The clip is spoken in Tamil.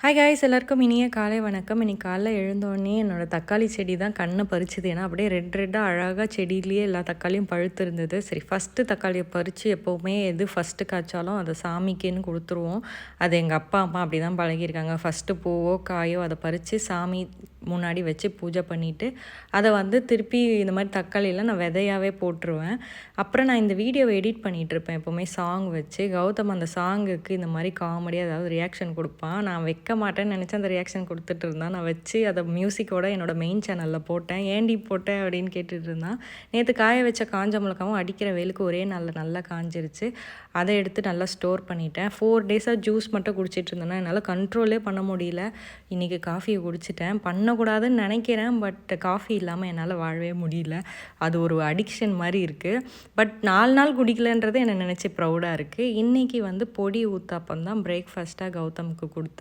ஹாய் காய்ஸ், எல்லாருக்கும் இனிய காலை வணக்கம். இன்னைக்கு காலைல எழுந்தோடனே என்னோடய தக்காளி செடி தான் கண்ணை பறிச்சுது. ஏன்னா அப்படியே ரெட்டாக அழகாக செடியிலேயே எல்லா தக்காளியும் பழுத்து இருந்தது. சரி, ஃபஸ்ட்டு தக்காளியை பறித்து எப்போவுமே எது ஃபஸ்ட்டு காய்ச்சாலும் அதை சாமிக்குன்னு கொடுத்துருவோம். அது எங்கள் அப்பா அம்மா அப்படி தான் பழகியிருக்காங்க. ஃபஸ்ட்டு பூவோ காயோ அதை பறித்து சாமி முன்னாடி வச்சு பூஜை பண்ணிவிட்டு அதை திருப்பி இந்த மாதிரி தக்காளியெல்லாம் நான் விதையாகவே போட்டுருவேன். அப்புறம் நான் இந்த வீடியோவை எடிட் பண்ணிகிட்ருப்பேன் எப்போவுமே சாங் வச்சு. கௌதம் அந்த சாங்குக்கு இந்த மாதிரி காமெடியாக ஏதாவது ரியாக்ஷன் கொடுப்பான். நான் வைக்க மாட்டேன்னு நினச்சி அந்த ரியாக்ஷன் கொடுத்துட்டு இருந்தான். நான் வச்சு அதை மியூசிக்கோட என்னோடய மெயின் சேனலில் போட்டேன். ஏண்டி போட்டேன் அப்படின்னு கேட்டுட்டு இருந்தான். நேற்று காய வச்ச காஞ்ச மிளகாவும் அடிக்கிற வெயிலுக்கு ஒரே நாளில் நல்லா காஞ்சிருச்சு. அதை எடுத்து நல்லா ஸ்டோர் பண்ணிட்டேன். 4 டேஸாக ஜூஸ் மட்டும் குடிச்சிட்டு இருந்தேன்னா என்னால் கண்ட்ரோலே பண்ண முடியல. இன்றைக்கி காஃபியை குடிச்சிட்டேன். பண்ணக்கூடாதுன்னு நினைக்கிறேன், பட் காஃபி இல்லாமல் என்னால் வாழவே முடியல. அது ஒரு அடிக்ஷன் மாதிரி இருக்குது. பட் 4 நாள் குடிக்கலன்றது என்னை நினச்சி ப்ரௌடாக இருக்குது. இன்றைக்கி பொடி ஊத்தாப்பம் தான் பிரேக்ஃபாஸ்ட்டாக கௌதமுக்கு கொடுத்தேன்.